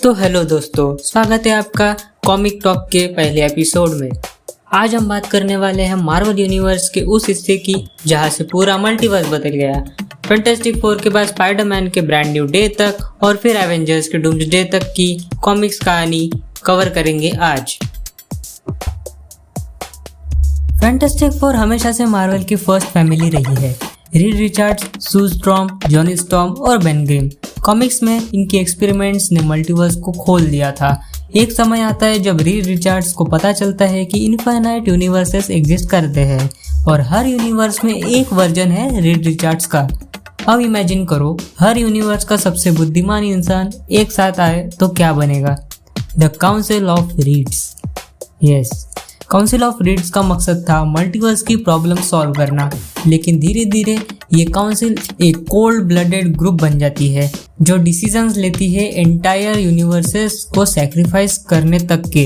तो हेलो दोस्तों, स्वागत है आपका कॉमिक टॉक के पहले एपिसोड में। आज हम बात करने वाले हैं मार्वल यूनिवर्स के उस हिस्से की जहां से पूरा मल्टीवर्स बदल गया। फैंटास्टिक फोर के बाद स्पाइडरमैन के ब्रांड न्यू डे तक और फिर एवेंजर्स के डूम्सडे तक की कॉमिक्स कहानी कवर करेंगे आज। फैंटास्टिक फोर हमेशा से मार्वल की फर्स्ट फैमिली रही है। रीड रिचर्ड्स, सू स्ट्रॉम, जॉनी स्टॉर्म और बेन ग्रिम। कॉमिक्स में इनके एक्सपेरिमेंट्स ने मल्टीवर्स को खोल दिया था। एक समय आता है जब रीड रिचर्ड्स को पता चलता है कि इनफाइनाइट यूनिवर्सेस एग्जिस्ट करते हैं और हर यूनिवर्स में एक वर्जन है रीड रिचर्ड्स का। अब इमेजिन करो, हर यूनिवर्स का सबसे बुद्धिमान इंसान एक साथ आए तो क्या बनेगा? The council of reads. Yes, council of reads का मकसद था मल्टीवर्स की प्रॉब्लम सॉल्व करना, लेकिन धीरे धीरे ये काउंसिल एक कोल्ड ब्लडेड ग्रुप बन जाती है जो डिसीजंस लेती है एंटायर यूनिवर्सेस को सैक्रिफाइस करने तक के।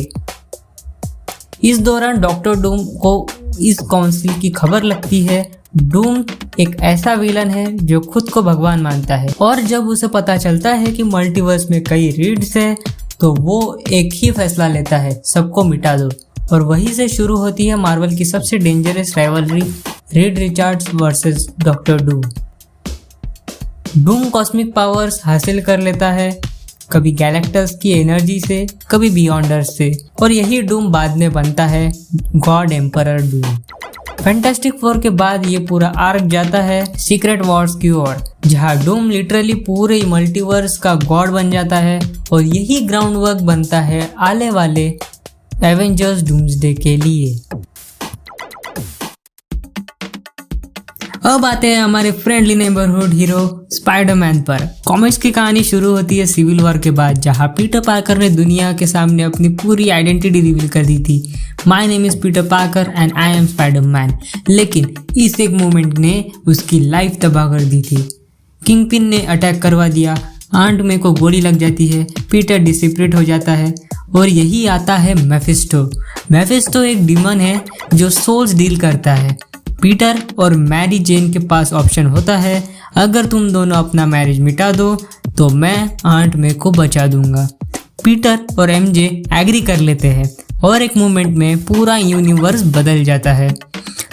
इस दौरान डॉक्टर डूम को इस काउंसिल की खबर लगती है। डूम एक ऐसा विलन है जो खुद को भगवान मानता है और जब उसे पता चलता है कि मल्टीवर्स में कई रीड्स है तो वो एक ही फैसला लेता है, सबको मिटा दो। और वहीं से शुरू होती है मार्वल की सबसे dangerous rivalry, Reed Richards versus doctor Doom. Doom cosmic powers हासिल कर लेता है, कभी गैलेक्टस की एनर्जी से, कभी बियॉन्डर्स से, और यही डूम बाद में बनता है God emperor Doom. Fantastic four के बाद ये पूरा आर्क जाता है सीक्रेट वॉर्स की ओर, जहाँ डूम लिटरली पूरे मल्टीवर्स का गॉड बन जाता है और यही ग्राउंड वर्क बनता है आने वाले एवेंजर्स डूम्सडे के लिए। अब आते हैं हमारे फ्रेंडली नेबरहुड हीरो स्पाइडरमैन पर। कॉमिक्स की कहानी शुरू होती है सिविल वॉर के बाद, जहां पीटर पार्कर ने दुनिया के सामने अपनी पूरी आइडेंटिटी रिवील कर दी थी। My name is Peter Parker and I am Spiderman. लेकिन इस एक मोमेंट ने उसकी लाइफ तबाह कर दी थी। किंगपिन ने अटैक करवा दिया, आंट मे को गोली लग जाती है, पीटर डिसिपरेट हो जाता है और यही आता है मेफिस्टो। मेफिस्टो एक डीमन है जो सोल्स डील करता है। पीटर और मैरी जेन के पास ऑप्शन होता है, अगर तुम दोनों अपना मैरिज मिटा दो तो मैं आंट मे को बचा दूंगा। पीटर और एमजे एग्री कर लेते हैं और एक मोमेंट में पूरा यूनिवर्स बदल जाता है।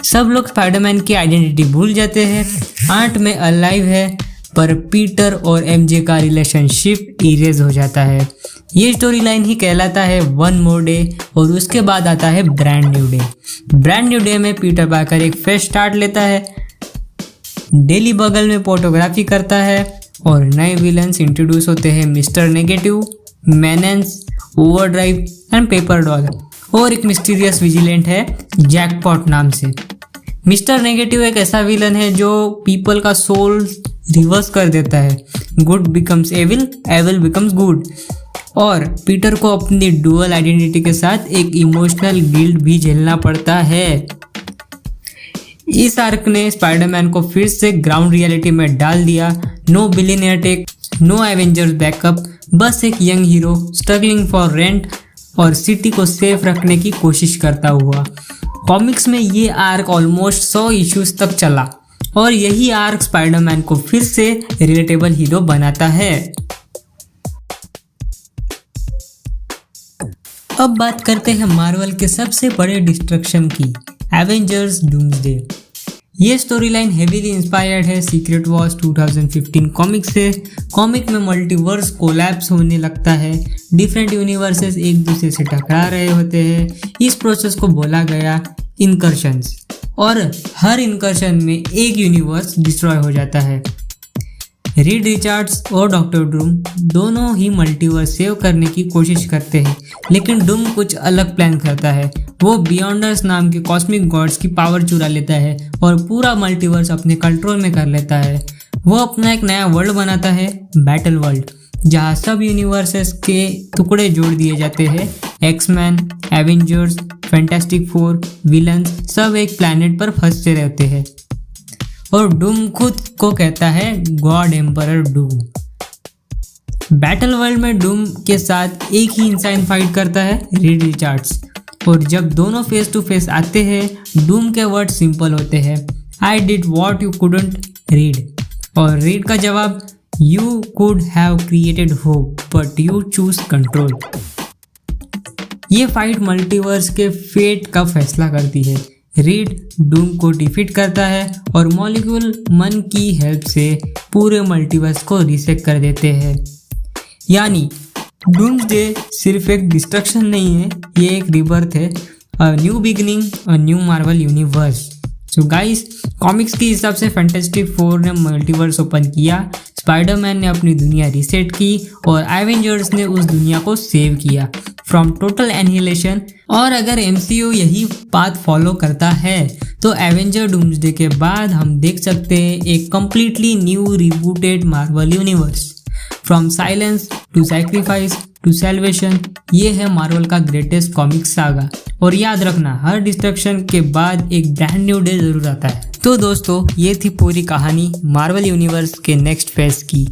सब लोग स्पाइडरमैन की आइडेंटिटी भूल जाते हैं। आंट मे अलाइव है पर पीटर और एमजे का रिलेशनशिप इरेज हो जाता है। ये स्टोरी लाइन ही कहलाता है वन मोर डे और उसके बाद आता है brand new day. Brand new day में पीटर पार्कर एक फ्रेश स्टार्ट लेता है, डेली बगल में फोटोग्राफी करता है और नए विलन्स इंट्रोड्यूस होते हैं, mister negative, menace, overdrive and paper doll, और एक मिस्टीरियस विजिलेंट है जैकपॉट नाम से। मिस्टर नेगेटिव एक ऐसा विलन है जो पीपल का सोल रिवर्स कर देता है। Good becomes evil, evil becomes good. और पीटर को अपनी डुअल आइडेंटिटी के साथ एक इमोशनल गिल्ट भी झेलना पड़ता है। इस आर्क ने स्पाइडरमैन को फिर से ग्राउंड रियलिटी में डाल दिया। No billionaire tech, no Avengers backup, बस एक young hero struggling for rent और सिटी को सेफ रखने की कोशिश करता हुआ। कॉमिक्स में ये आर्क ऑलमोस्ट 100 इश्यूज तक चला और यही आर्क स्पाइडरमैन को फिर से रिलेटेबल हीरो बनाता है। अब बात करते हैं मार्वल के सबसे बड़े डिस्ट्रक्शन की, एवेंजर्स डूम्सडे। ये स्टोरी लाइन हेवीली इंस्पायर्ड है सीक्रेट वॉर्स 2015 कॉमिक से। कॉमिक में मल्टीवर्स कोलैप्स होने लगता है, डिफरेंट यूनिवर्सेस एक दूसरे से टकरा रहे होते हैं। इस प्रोसेस को बोला गया इनकर्शंस और हर इनकर्शन में एक यूनिवर्स डिस्ट्रॉय हो जाता है। रीड रिचर्ड्स और डॉक्टर डूम दोनों ही मल्टीवर्स सेव करने की कोशिश करते हैं, लेकिन डूम कुछ अलग प्लान करता है। वो बियॉन्डर्स नाम के कॉस्मिक गॉड्स की पावर चुरा लेता है और पूरा मल्टीवर्स अपने कंट्रोल में कर लेता है। वो अपना एक नया वर्ल्ड बनाता है, बैटल वर्ल्ड, जहाँ सब यूनिवर्सेस के टुकड़े जोड़ दिए जाते हैं। X Men, Avengers, fantastic four, villains सब एक प्लैनेट पर फंसते रहते हैं और डूम खुद को कहता है God emperor Doom. Battle world में डूम के साथ एक ही इंसान फाइट करता है, रीड रिचर्ड्स, और जब दोनों फेस टू फेस आते हैं डूम के वर्ड सिंपल होते हैं, I did what you couldn't read, और रीड का जवाब you could have created hope but you choose control. ये फाइट मल्टीवर्स के फेट का फैसला करती है। रीड डूम को डिफीट करता है और मॉलिक्यूल मन की हेल्प से पूरे मल्टीवर्स को रीसेट कर देते हैं। यानी डूम्सडे सिर्फ एक डिस्ट्रक्शन नहीं है, ये एक रिबर्थ है, a new beginning, a new Marvel universe. So guys, comics के हिसाब से फैंटास्टिक फोर ने मल्टीवर्स ओपन किया, स्पाइडरमैन ने अपनी दुनिया रीसेट की और एवेंजर्स ने उस दुनिया को सेव किया फ्रॉम टोटल एनिहिलेशन। और अगर MCU यही पाथ फॉलो करता है तो एवेंजर डूम्सडे के बाद हम देख सकते हैं एक completely new rebooted Marvel universe. From silence to sacrifice to salvation, ये है मार्वल का ग्रेटेस्ट कॉमिक सागा। और याद रखना, हर डिस्ट्रक्शन के बाद एक ब्रांड न्यू डे जरूर आता है। तो दोस्तों, ये थी पूरी कहानी मार्वल यूनिवर्स के नेक्स्ट फेज की,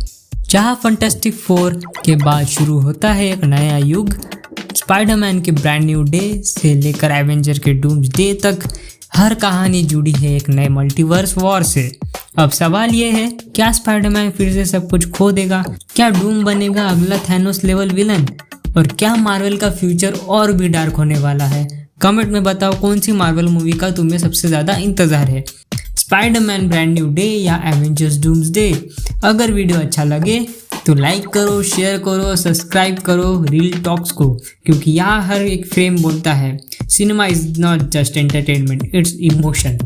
जहाँ फैंटास्टिक फोर के बाद शुरू होता है एक नया युग। स्पाइडरमैन के ब्रांड न्यू डे से लेकर एवेंजर के डूम्सडे तक हर कहानी जुड़ी है एक नए मल्टीवर्स वॉर से। अब सवाल ये है, क्या स्पाइडरमैन फिर से सब कुछ खो देगा? क्या डूम बनेगा अगला थैनोस लेवल विलन? और क्या मार्वल का फ्यूचर और भी डार्क होने वाला है? कमेंट में बताओ कौन सी मार्वल मूवी का तुम्हें सबसे ज्यादा इंतजार है, स्पाइडरमैन ब्रांड न्यू डे या एवेंजर्स डूम्सडे? अगर वीडियो अच्छा लगे तो लाइक करो, शेयर करो, सब्सक्राइब करो रील टॉक्स को, क्योंकि यहाँ हर एक फ्रेम बोलता है cinema is not just entertainment, it's emotion.